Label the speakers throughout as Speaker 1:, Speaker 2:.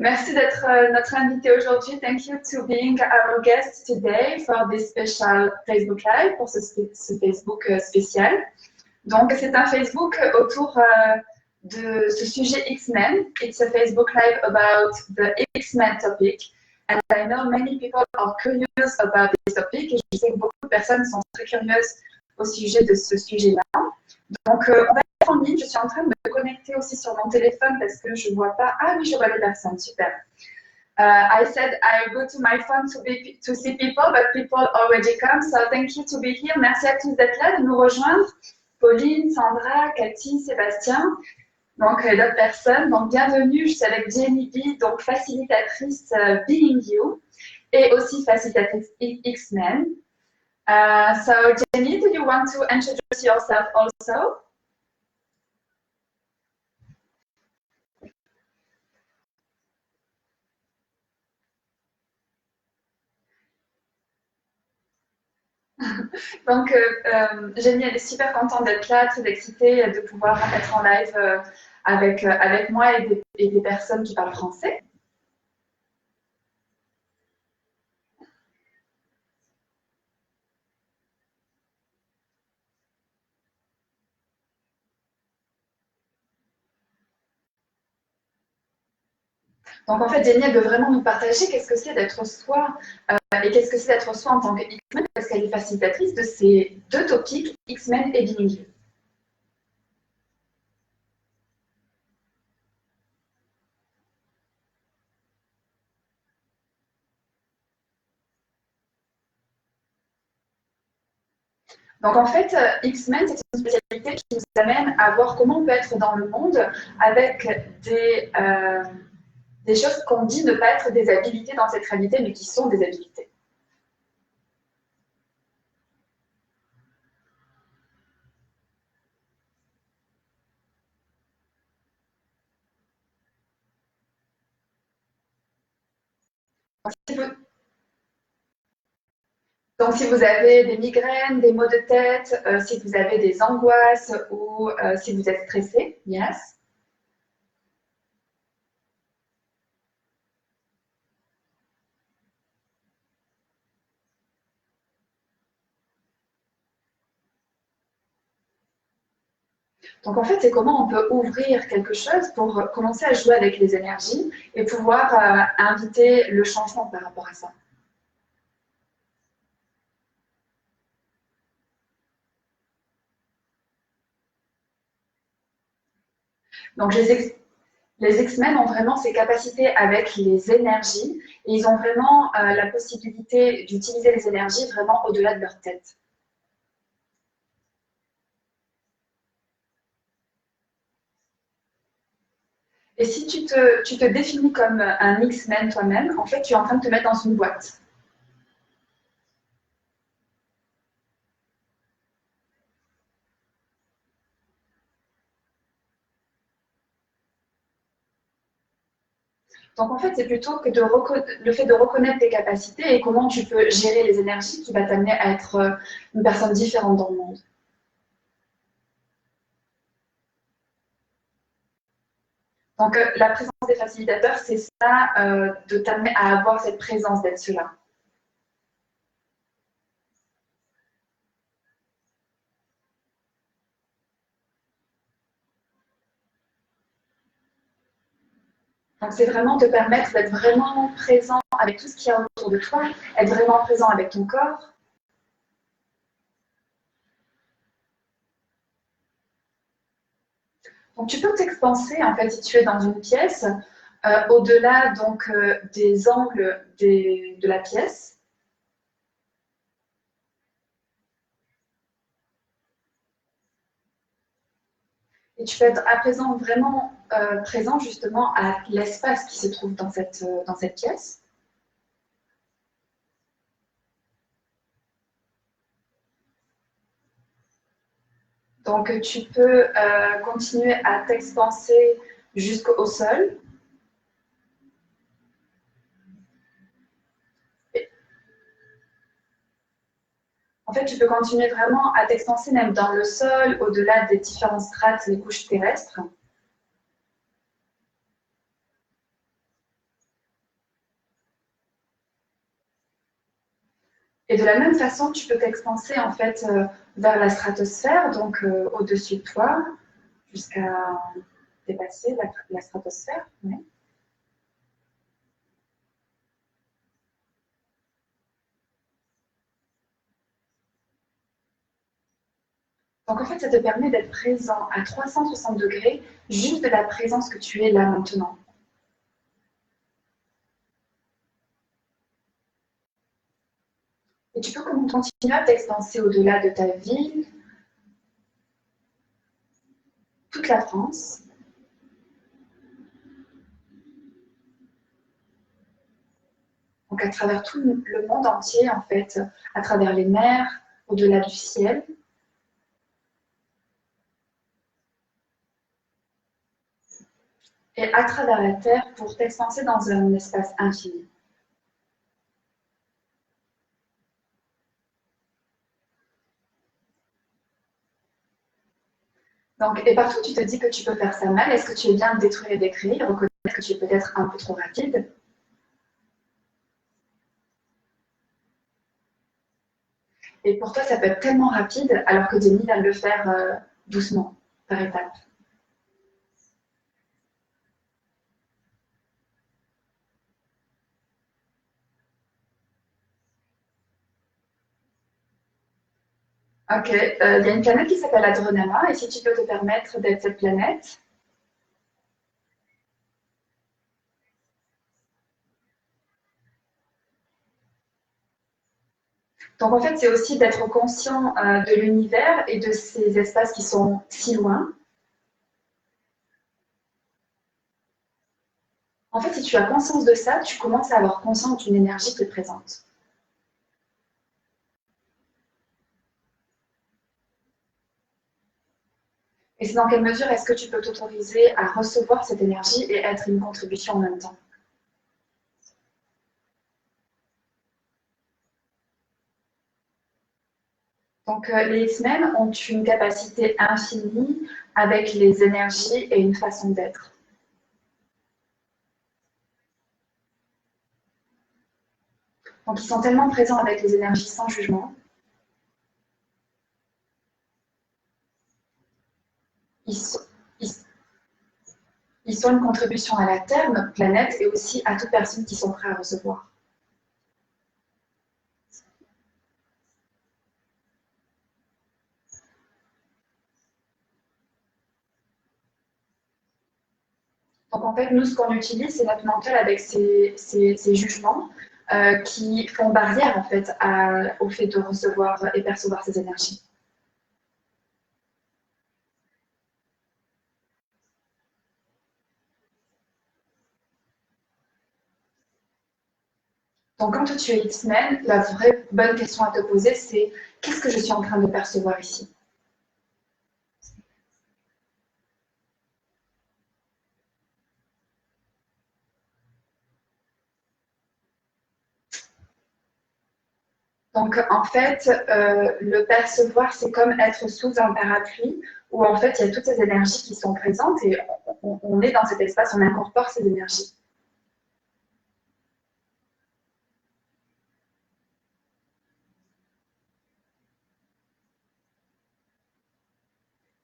Speaker 1: Merci d'être notre invité aujourd'hui. Thank you to being our guest today for this special Facebook Live, pour ce Facebook spécial. Donc, c'est un Facebook autour de ce sujet X-Men. It's a Facebook Live about the X-Men topic. And I know many people are curious about this topic. Et je sais que beaucoup de personnes sont très curieuses au sujet de ce sujet-là. Donc, on va être en ligne. Je suis en train de me connecter aussi sur mon téléphone parce que je ne vois pas. Ah oui, je vois les personnes. Super. I said I'll go to my phone to see people, but people already come. So thank you to be here. Merci à tous d'être là, de nous rejoindre. Pauline, Sandra, Cathy, Sébastien, donc d'autres personnes. Donc bienvenue, je suis avec Jenny B, donc facilitatrice Being You et aussi facilitatrice X-Men. So Jenny, do you want to introduce yourself also? Donc, Jenny, elle est super contente d'être là, très excitée de pouvoir être en live avec moi et des personnes qui parlent français. Donc, en fait, Jenny, elle veut vraiment nous partager qu'est-ce que c'est d'être soi et qu'est-ce que c'est d'être soi en tant que X-Men, parce qu'elle est facilitatrice de ces deux topics, X-Men et Being You. Donc, en fait, X-Men, c'est une spécialité qui nous amène à voir comment on peut être dans le monde avec des choses qu'on dit ne pas être des habilités dans cette réalité, mais qui sont des habilités. Donc, si vous avez des migraines, des maux de tête, si vous avez des angoisses ou si vous êtes stressé, yes. Donc, en fait, c'est comment on peut ouvrir quelque chose pour commencer à jouer avec les énergies et pouvoir inviter le changement par rapport à ça. Donc, les X-Men ont vraiment ces capacités avec les énergies et ils ont vraiment la possibilité d'utiliser les énergies vraiment au-delà de leur tête. Et si tu te définis comme un X-Men toi-même, en fait, tu es en train de te mettre dans une boîte. Donc, en fait, c'est plutôt que le fait de reconnaître tes capacités et comment tu peux gérer les énergies qui va t'amener à être une personne différente dans le monde. Donc, la présence des facilitateurs, c'est ça, de t'amener à avoir cette présence d'être cela. Donc, c'est vraiment te permettre d'être vraiment présent avec tout ce qu'il y a autour de toi, être vraiment présent avec ton corps. Donc, tu peux t'expanser, en fait, si tu es dans une pièce, au-delà donc des angles de la pièce. Et tu peux être à présent vraiment présent justement à l'espace qui se trouve dans cette pièce. Donc, tu peux continuer à t'expanser jusqu'au sol. En fait, tu peux continuer vraiment à t'expanser même dans le sol, au-delà des différentes strates, les couches terrestres. Et de la même façon, tu peux t'expanser en fait vers la stratosphère, donc au-dessus de toi, jusqu'à dépasser la stratosphère. Ouais. Donc en fait, ça te permet d'être présent à 360 degrés, juste de la présence que tu es là maintenant. Et tu peux continuer à t'expanser au-delà de ta ville, toute la France. Donc à travers tout le monde entier, en fait, à travers les mers, au-delà du ciel. Et à travers la Terre pour t'expanser dans un espace infini. Donc, et partout, tu te dis que tu peux faire ça mal. Est-ce que tu es bien de détruire et d'écrire, reconnaître que tu es peut-être un peu trop rapide? Et pour toi, ça peut être tellement rapide, alors que Jenny vient de le faire doucement, par étapes. Ok, il y a une planète qui s'appelle Adrenama, et si tu peux te permettre d'être cette planète. Donc en fait, c'est aussi d'être conscient de l'univers et de ces espaces qui sont si loin. En fait, si tu as conscience de ça, tu commences à avoir conscience d'une énergie qui est présente. Et c'est dans quelle mesure est-ce que tu peux t'autoriser à recevoir cette énergie et être une contribution en même temps? Donc, les X-Men ont une capacité infinie avec les énergies et une façon d'être. Donc, ils sont tellement présents avec les énergies sans jugement. Ils sont, ils, ils sont une contribution à la Terre, notre planète, et aussi à toute personne qui sont prêts à recevoir. Donc, en fait, nous, ce qu'on utilise, c'est notre mental avec ces jugements qui font barrière, en fait, au fait de recevoir et percevoir ces énergies. Donc, quand tu es X-Men, la vraie bonne question à te poser, c'est qu'est-ce que je suis en train de percevoir ici? Donc, en fait, le percevoir, c'est comme être sous un parapluie où, en fait, il y a toutes ces énergies qui sont présentes et on est dans cet espace, on incorpore ces énergies.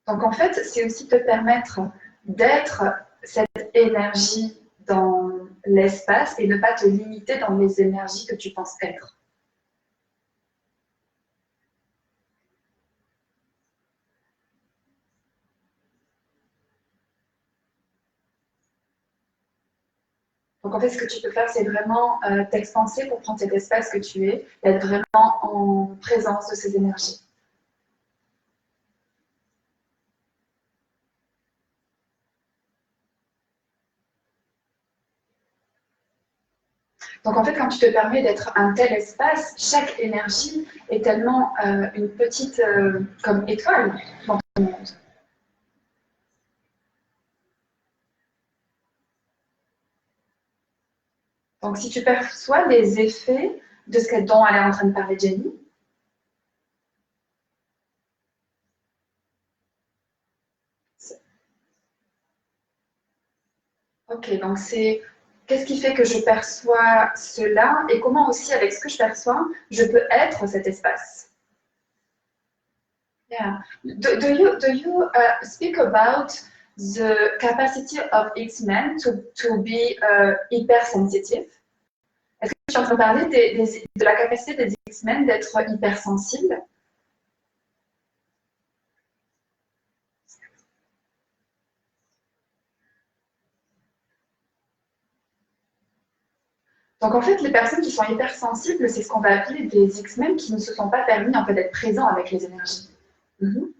Speaker 1: Donc, en fait, c'est aussi te permettre d'être cette énergie dans l'espace et ne pas te limiter dans les énergies que tu penses être. Donc, en fait, ce que tu peux faire, c'est vraiment t'expanser pour prendre cet espace que tu es, être vraiment en présence de ces énergies. Donc, en fait, quand tu te permets d'être un tel espace, chaque énergie est tellement une petite comme étoile dans ton monde. Donc, si tu perçois les effets de ce dont elle est en train de parler, Jenny, ok, donc c'est qu'est-ce qui fait que je perçois cela et comment aussi, avec ce que je perçois, je peux être cet espace. Yeah. Do you speak about the capacity of X-Men to be hypersensitive? Est-ce que tu es en train de parler de la capacité des X-Men d'être hypersensibles? Donc en fait, les personnes qui sont hypersensibles, c'est ce qu'on va appeler des X-Men qui ne se sont pas permis en fait d'être présents avec les énergies. Mhm.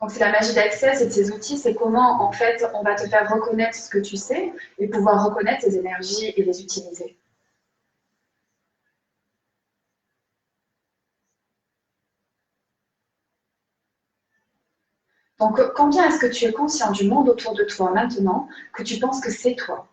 Speaker 1: Donc c'est la magie d'accès, c'est de ces outils, c'est comment en fait on va te faire reconnaître ce que tu sais et pouvoir reconnaître ces énergies et les utiliser. Donc combien est-ce que tu es conscient du monde autour de toi maintenant que tu penses que c'est toi?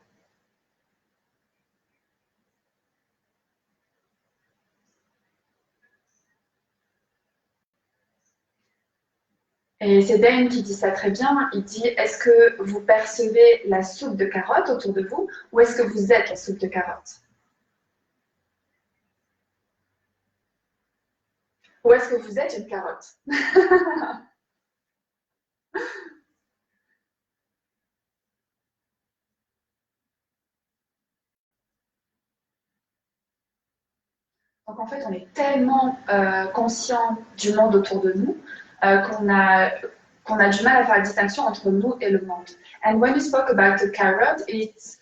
Speaker 1: Et c'est Dane qui dit ça très bien. Il dit, est-ce que vous percevez la soupe de carottes autour de vous ou est-ce que vous êtes la soupe de carottes? Ou est-ce que vous êtes une carotte? Donc en fait, on est tellement conscient du monde autour de nous qu'on a du mal à faire la distinction entre nous et le monde. And when you spoke about the carrot, it's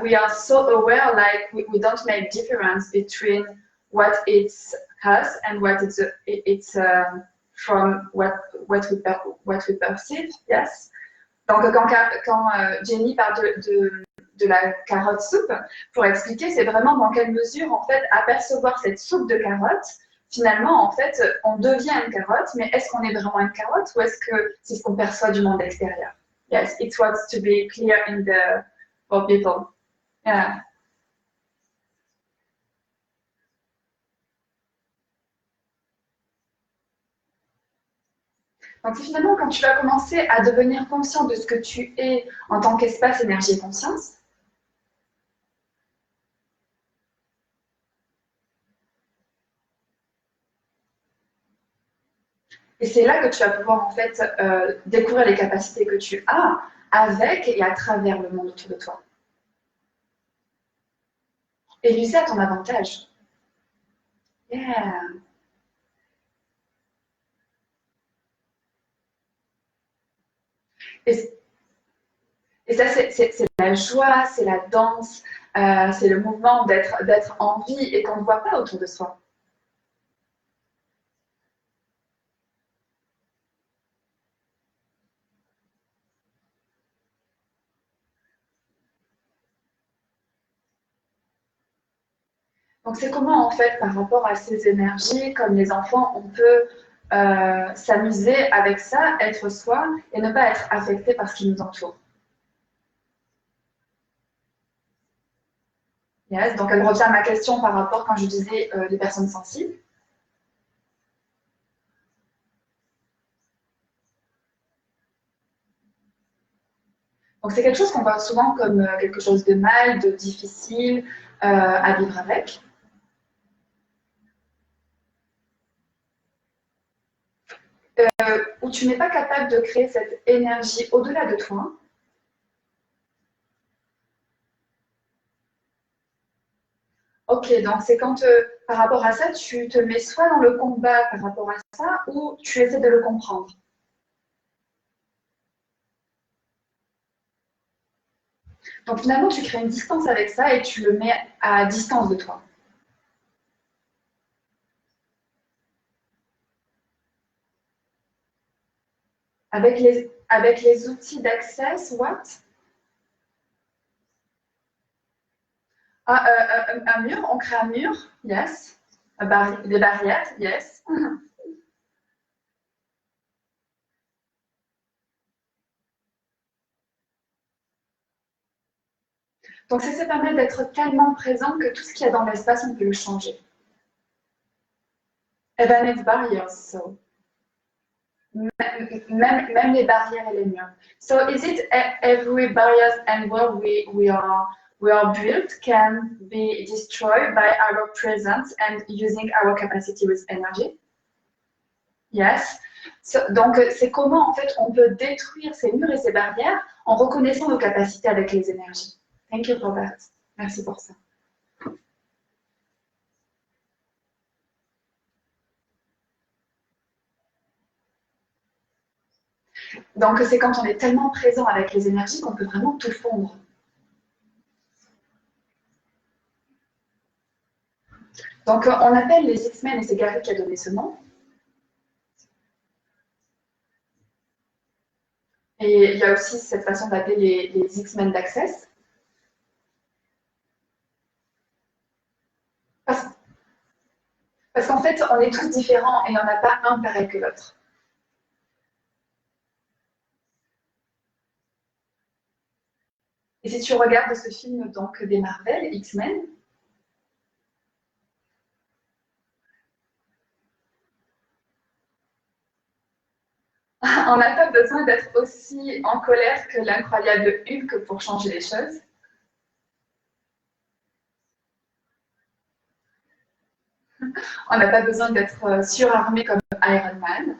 Speaker 1: we are so aware, like we don't make difference between what it's us and what it's from what we perceive. Yes. Donc quand Jenny parle de la carotte soupe, pour expliquer, c'est vraiment dans quelle mesure, en fait, apercevoir cette soupe de carottes, finalement, en fait, on devient une carotte, mais est-ce qu'on est vraiment une carotte ou est-ce que c'est ce qu'on perçoit du monde extérieur? Yes, it wants to be clear in the for people. Yeah. Donc, finalement, quand tu vas commencer à devenir conscient de ce que tu es en tant qu'espace, énergie et conscience, et c'est là que tu vas pouvoir en fait découvrir les capacités que tu as avec et à travers le monde autour de toi. Et l'user à ton avantage. Yeah. Et, et ça, c'est la joie, c'est la danse, c'est le mouvement d'être en vie et qu'on ne voit pas autour de soi. Donc c'est comment en fait par rapport à ces énergies, comme les enfants, on peut s'amuser avec ça, être soi et ne pas être affecté par ce qui nous entoure. Yes. Donc elle revient à ma question par rapport quand je disais les personnes sensibles. Donc c'est quelque chose qu'on voit souvent comme quelque chose de mal, de difficile à vivre avec. Où tu n'es pas capable de créer cette énergie au-delà de toi. Ok, donc c'est quand par rapport à ça, tu te mets soit dans le combat par rapport à ça, ou tu essaies de le comprendre. Donc finalement, tu crées une distance avec ça et tu le mets à distance de toi. Avec les outils d'accès, what? Ah, un mur, on crée un mur, yes. Des barrières, yes. Donc ça permet d'être tellement présent que tout ce qu'il y a dans l'espace, on peut le changer. And then it's barriers, so même les barrières et les murs. So is it every barriers and where we are built can be destroyed by our presence and using our capacity with energy? Yes. So, donc c'est comment en fait on peut détruire ces murs et ces barrières en reconnaissant nos capacités avec les énergies. Thank you for that. Merci pour ça. Donc c'est quand on est tellement présent avec les énergies qu'on peut vraiment tout fondre. Donc on appelle les X-Men, et c'est Gary qui a donné ce nom. Et il y a aussi cette façon d'appeler les X-Men d'Access. Parce qu'en fait, on est tous différents et il n'y en a pas un pareil que l'autre. Et si tu regardes ce film donc, des Marvel, X-Men, on n'a pas besoin d'être aussi en colère que l'incroyable Hulk pour changer les choses. On n'a pas besoin d'être surarmé comme Iron Man.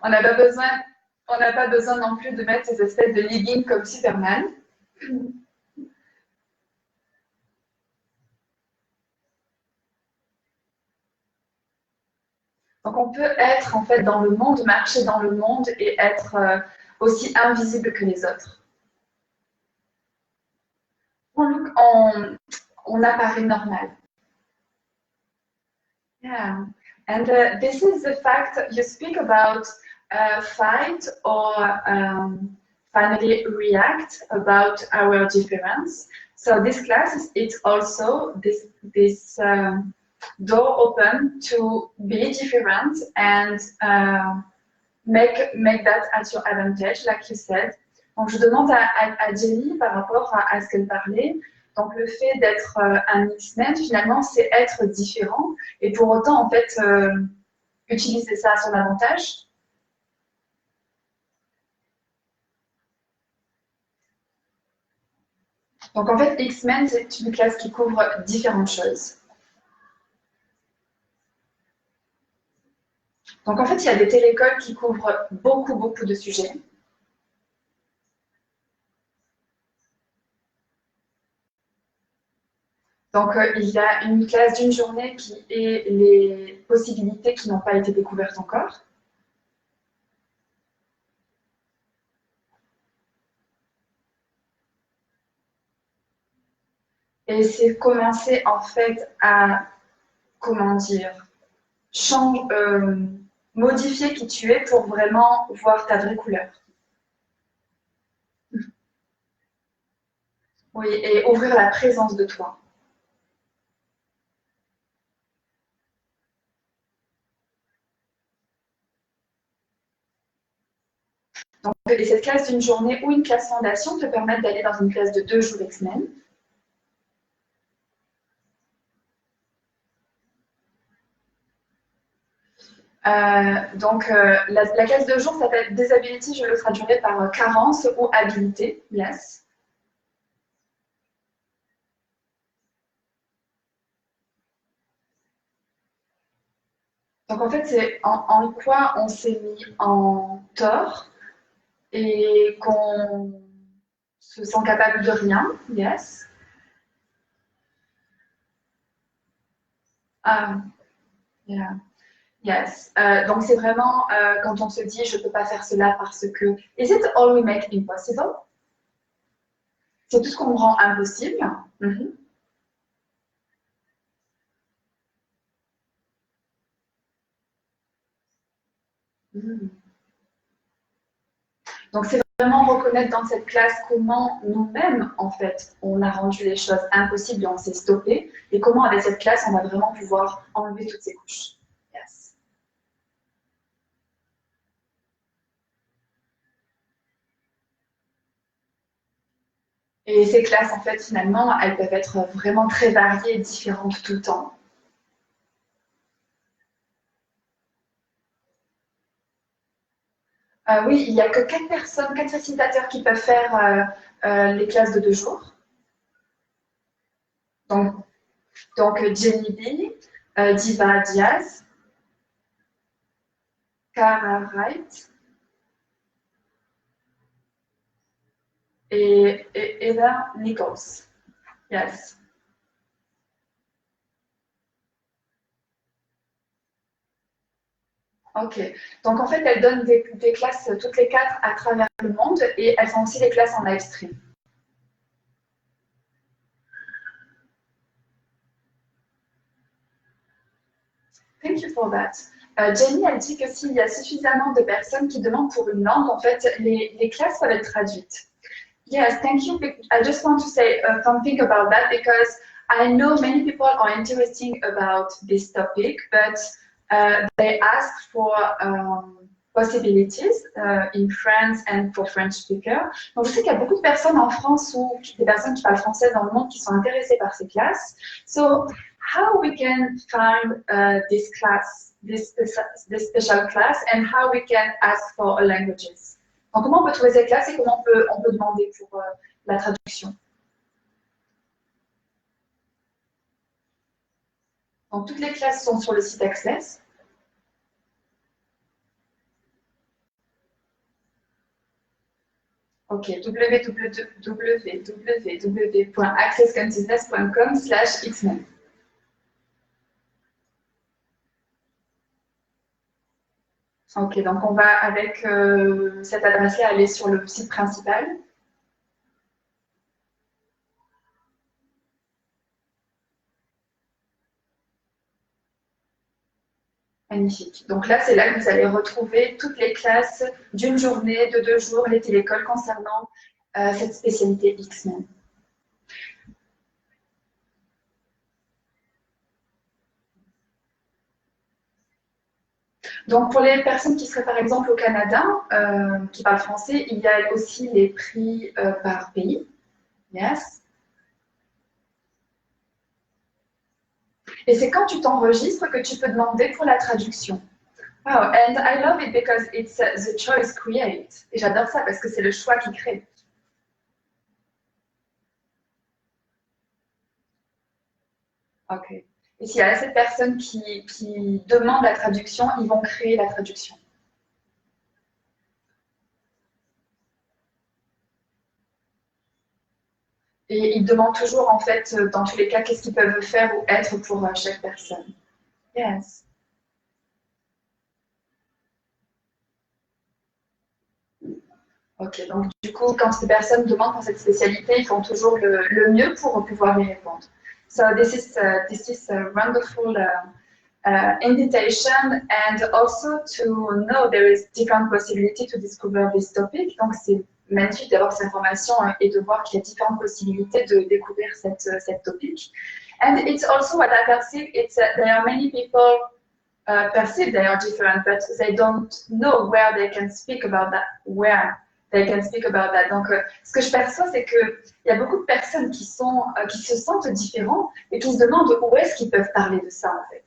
Speaker 1: On n'a pas besoin, on n'a pas besoin non plus de mettre ces espèces de leggings comme Superman. Donc on peut être en fait dans le monde, marcher dans le monde et être aussi invisible que les autres. On apparaît normal. Yeah, and this is the fact you speak about fight or finally react about our difference. So this class it's also this door open to be different and make that at your advantage, like you said. Donc je demande à Jenny par rapport à ce qu'elle parlait. Donc le fait d'être un X-Men, finalement, c'est être différent et pour autant, en fait, utiliser ça à son avantage. Donc en fait, X-Men, c'est une classe qui couvre différentes choses. Donc en fait, il y a des télécoles qui couvrent beaucoup de sujets. Donc il y a une classe d'une journée qui est les possibilités qui n'ont pas été découvertes encore. Et c'est commencer en fait à, comment dire, modifier qui tu es pour vraiment voir ta vraie couleur. Oui, et ouvrir la présence de toi. Donc, et cette classe d'une journée ou une classe fondation te permettent d'aller dans une classe de 2 jours X-Men. La classe de jour s'appelle Disability, je le traduirai par carence ou habilité. Yes. Donc en fait, c'est en quoi on s'est mis en tort et qu'on se sent capable de rien. Yes. Ah, yeah. Yes. Donc c'est vraiment quand on se dit je peux pas faire cela parce que. Is it all we make impossible? C'est tout ce qu'on rend impossible. Mm-hmm. Mm. Donc c'est vraiment reconnaître dans cette classe comment nous-mêmes en fait on a rendu les choses impossibles et on s'est stoppé et comment avec cette classe on va vraiment pouvoir enlever toutes ces couches. Yes. Et ces classes, en fait, finalement, elles peuvent être vraiment très variées et différentes tout le temps. Oui, il n'y a que 4 personnes, 4 facilitateurs qui peuvent faire les classes de 2 jours. Donc Jenny B, Diva Diaz, Cara Wright et Eva Nichols. Yes. Ok. Donc en fait, elles donnent des classes toutes les 4 à travers le monde et elles font aussi des classes en live stream. Thank you for that. Jenny, elle dit que s'il y a suffisamment de personnes qui demandent pour une langue, en fait, les classes peuvent être traduites. Yes, thank you. I just want to say something about that because I know many people are interested about this topic, but they ask for possibilities in France and for French speakers. Donc, je sais qu'il y a beaucoup de personnes en France ou des personnes qui parlent français dans le monde qui sont intéressées par ces classes. So, how we can find this class, this special class, and how we can ask for languages? Donc, comment on peut trouver cette classe et comment on peut demander pour la traduction? Donc, toutes les classes sont sur le site Access. Ok, www.accessconsciousness.com/xmen. Ok, donc on va avec cette adresse-là aller sur le site principal. Magnifique. Donc là, c'est là que vous allez retrouver toutes les classes d'une journée, de 2 jours, les télécoles concernant cette spécialité X-Men. Donc, pour les personnes qui seraient par exemple au Canada, qui parlent français, il y a aussi les prix par pays. Yes. Et c'est quand tu t'enregistres que tu peux demander pour la traduction. Wow, and I love it because it's the choice create. Et j'adore ça parce que c'est le choix qui crée. Ok. Et s'il y a assez de personnes qui demandent la traduction, ils vont créer la traduction. Et ils demandent toujours, en fait, dans tous les cas, qu'est-ce qu'ils peuvent faire ou être pour chaque personne. Yes. Ok, donc du coup, quand ces personnes demandent pour cette spécialité, ils font toujours le mieux pour pouvoir y répondre. So this is a wonderful invitation, and also to know there is different possibility to discover this topic. Donc c'est magnifique d'avoir cette information et de voir qu'il y a différentes possibilités de découvrir cette topic. And it's also what I perceive. It's there are many people perceive they are different, but they don't know where they can speak about that. Where they can speak about that. Donc, ce que je perçois, c'est qu'il y a beaucoup de personnes qui se sentent différents et qui se demandent où est-ce qu'ils peuvent parler de ça, en fait.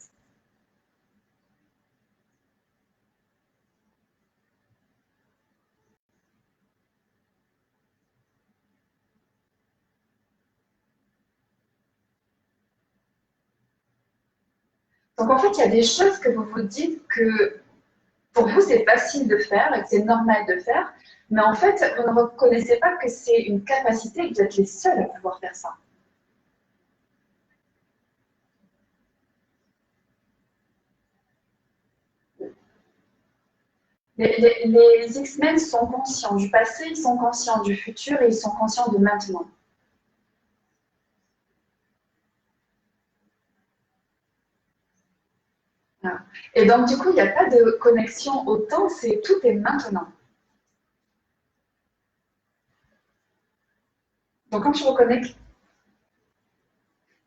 Speaker 1: Donc, en fait, il y a des choses que vous vous dites que pour vous, c'est facile de faire et que c'est normal de faire, mais en fait, vous ne reconnaissez pas que c'est une capacité et que vous êtes les seuls à pouvoir faire ça. Les X-Men sont conscients du passé, ils sont conscients du futur et ils sont conscients de maintenant. Voilà. Et donc, du coup, il n'y a pas de connexion au temps, tout est maintenant. Donc, quand tu reconnais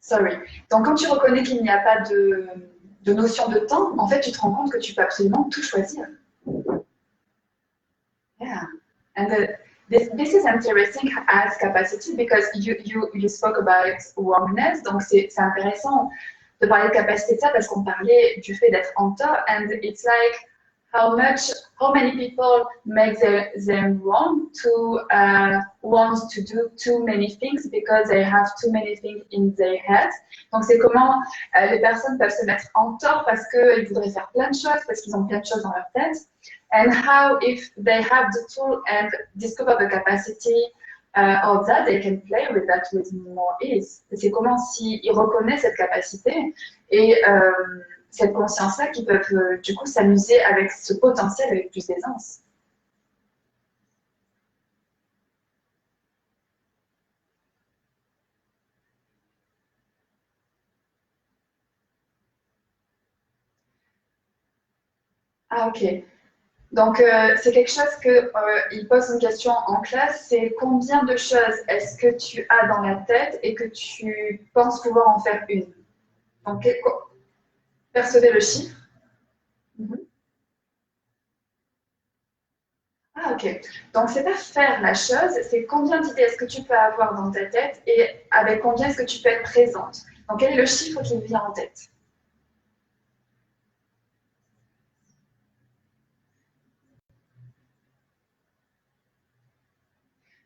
Speaker 1: Sorry. Donc, quand tu reconnais qu'il n'y a pas de notion de temps, en fait, tu te rends compte que tu peux absolument tout choisir. Yeah. And This is interesting as capacity because you spoke about wrongness, donc c'est intéressant de parler de capacité de ça parce qu'on parlait du fait d'être en tort, and it's like how many people make them wrong to want to do too many things because they have too many things in their head. Donc c'est comment les personnes peuvent se mettre en tort parce qu'ils voudraient faire plein de choses, parce qu'ils ont plein de choses dans leur tête. And how if they have the tool and discover the capacity of that, they can play with that with more ease. C'est comment s'ils reconnaissent cette capacité et cette conscience-là qu'ils peuvent du coup s'amuser avec ce potentiel avec plus d'aisance. Ah ok. Donc, c'est quelque chose qu'il pose une question en classe, c'est combien de choses est-ce que tu as dans la tête et que tu penses pouvoir en faire une? Donc, percevez le chiffre. Ah, ok. Donc, c'est pas faire la chose, c'est combien d'idées est-ce que tu peux avoir dans ta tête et avec combien est-ce que tu peux être présente. Donc, quel est le chiffre qui vient en tête?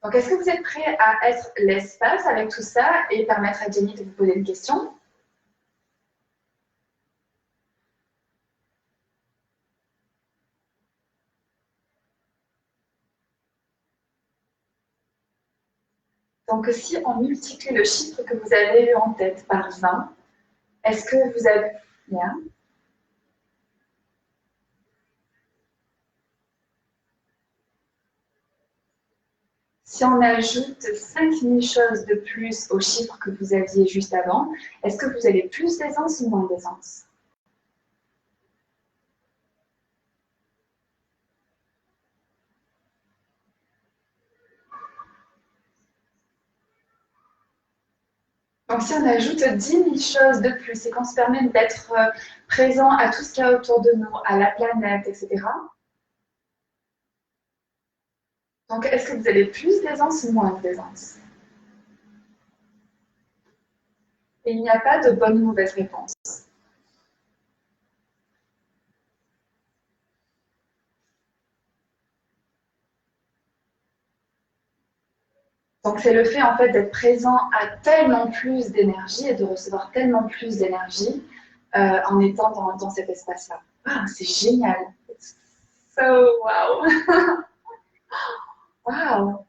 Speaker 1: Donc, est-ce que vous êtes prêts à être l'espace avec tout ça et permettre à Jenny de vous poser une question? Donc, si on multiplie le chiffre que vous avez eu en tête par 20, est-ce que vous avez... Bien. Si on ajoute 5000 choses de plus au chiffre que vous aviez juste avant, est-ce que vous avez plus d'aisance ou moins d'aisance? Donc, si on ajoute 10 000 choses de plus et qu'on se permet d'être présent à tout ce qu'il y a autour de nous, à la planète, etc., donc est-ce que vous avez plus d'aisance ou moins d'aisance? Et il n'y a pas de bonne ou mauvaise réponse. Donc, c'est le fait en fait d'être présent à tellement plus d'énergie et de recevoir tellement plus d'énergie en étant dans cet espace-là. Ah, c'est génial. It's so wow. Wow.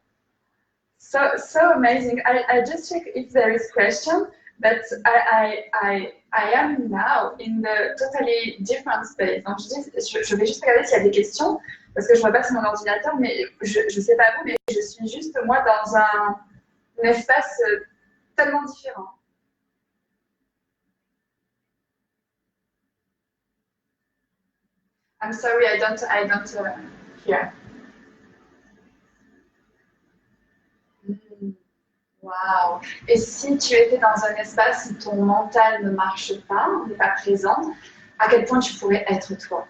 Speaker 1: So amazing. I just check if there is question, but I am now in the totally different space. Donc, je vais juste regarder s'il y a des questions, parce que je vois pas sur mon ordinateur, mais je sais pas vous, mais je suis juste moi dans un espace tellement différent. I'm sorry, I don't hear. Wow. Et si tu étais dans un espace où ton mental ne marche pas, n'est pas présent, à quel point tu pourrais être toi?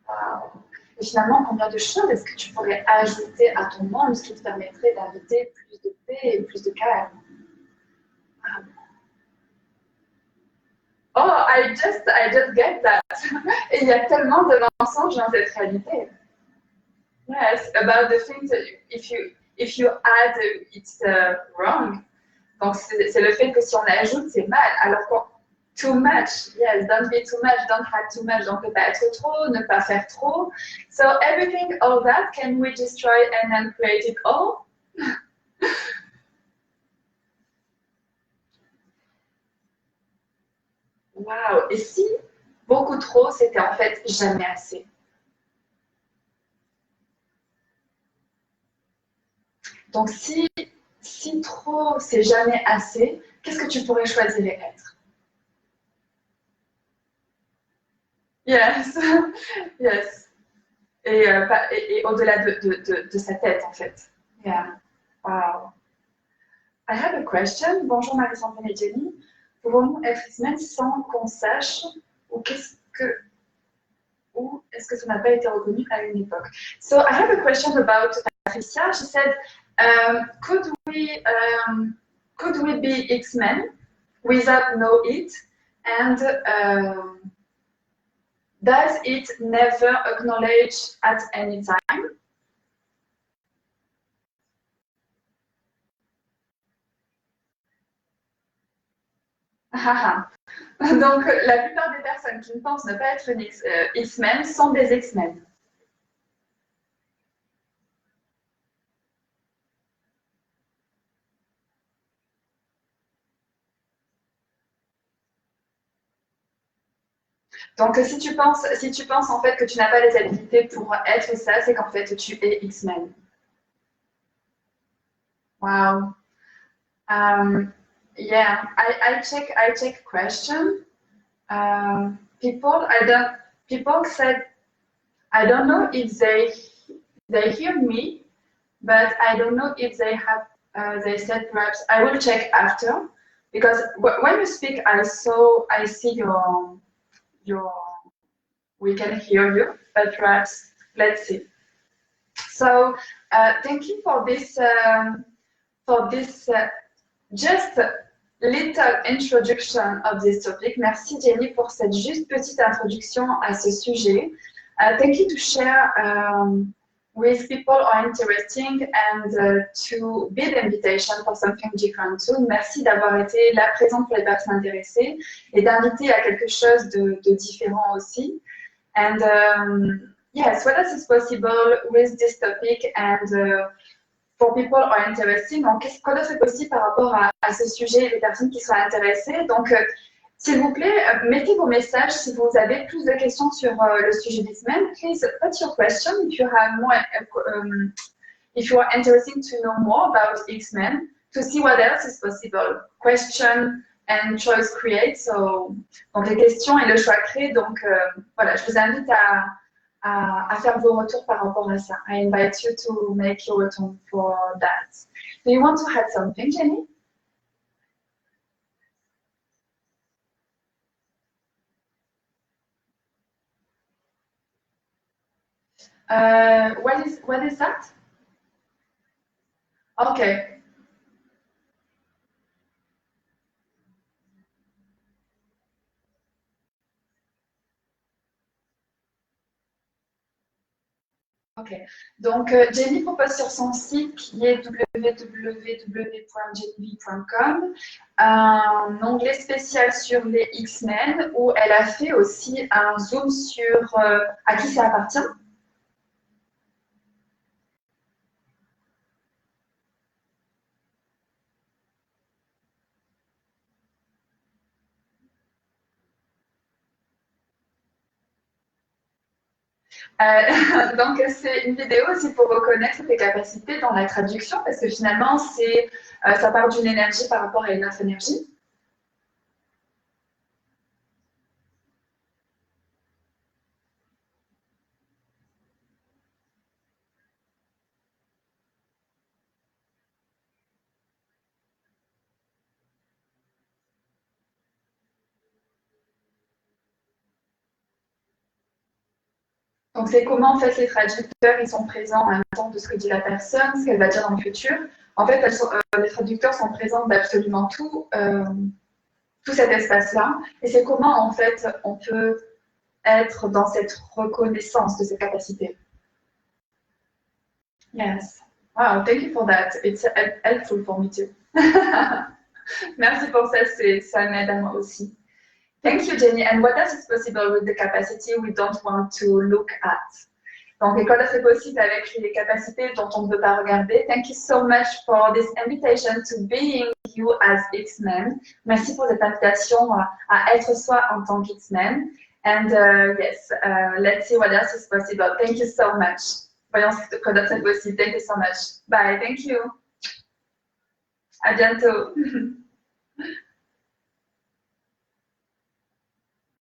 Speaker 1: Wow. Et finalement, combien de choses est-ce que tu pourrais ajouter à ton monde qui te permettrait d'inviter plus de paix et plus de calme? Oh, I just get that. Et il y a tellement de mensonges dans cette réalité. Yes, about the things that if you add, it's wrong. Donc c'est le fait que si on ajoute, c'est mal. Alors que too much, yes, don't be too much, don't have too much. Donc ne pas être trop, ne pas faire trop. So everything, all that, can we destroy and then create it all? Wow. Et si beaucoup trop, c'était en fait jamais assez? Donc si trop, c'est jamais assez, qu'est-ce que tu pourrais choisir être? Yes, yes. Et au-delà de sa tête, en fait. Yeah. Wow. I have a question. Bonjour Marie-Sandrine et Jenny. Pouvons-nous être X-Men sans qu'on sache ou est-ce que ça n'a pas été reconnu à une époque? So I have a question about Patricia. She said, could we be X-Men without know it? And does it never acknowledge at any time? Donc, la plupart des personnes qui ne pensent ne pas être une X-Men sont des X-Men. Donc, si tu penses en fait que tu n'as pas les habilités pour être ça, c'est qu'en fait tu es X-Men. Wow. Yeah, I check question. People said I don't know if they hear me, but I don't know if they have they said perhaps I will check after because when you speak I see your we can hear you, but perhaps let's see. So thank you for this just little introduction of this topic. Merci Jenny pour cette juste petite introduction à ce sujet. Thank you to share with people who are interesting and to be the invitation for something different too. Merci d'avoir été là présente pour les personnes intéressées et d'inviter à quelque chose de différent aussi. And yes, what else is possible with this topic and for people who are interested. Donc, quoi d'autre est possible par rapport à ce sujet et les personnes qui sont intéressées? Donc, s'il vous plaît, mettez vos messages si vous avez plus de questions sur le sujet des semaines. Please put your question if you have more, if you are interested to know more about X-Men, to see what else is possible. Question and choice create. So, donc les questions et le choix créé. Donc, voilà, je vous invite à faire vos retours par rapport à ça. I invite you to make your return for that. Do you want to add something, Jenny? What is that? Okay. Ok. Donc, Jenny propose sur son site qui est www.jenny.com un onglet spécial sur les X-Men où elle a fait aussi un zoom sur à qui ça appartient. Donc, c'est une vidéo aussi pour reconnaître tes capacités dans la traduction, parce que finalement, ça part d'une énergie par rapport à une autre énergie. Donc, c'est comment en fait les traducteurs ils sont présents en même temps de ce que dit la personne, ce qu'elle va dire dans le futur. En fait, les traducteurs sont présents d'absolument tout cet espace-là. Et c'est comment en fait on peut être dans cette reconnaissance de ses capacités. Yes. Wow, thank you for that. It's helpful for me too. Merci pour ça, ça m'aide à moi aussi. Thank you, Jenny. And what else is possible with the capacity we don't want to look at? Donc, et quoi d'autre est possible avec les capacités dont on ne veut pas regarder? Thank you so much for this invitation to being you as X-Men. Merci pour cette invitation à être soi en tant qu'X-Men. And yes, let's see what else is possible. Thank you so much. Voyons quoi d'autre est possible. Thank you so much. Bye. Thank you. À bientôt.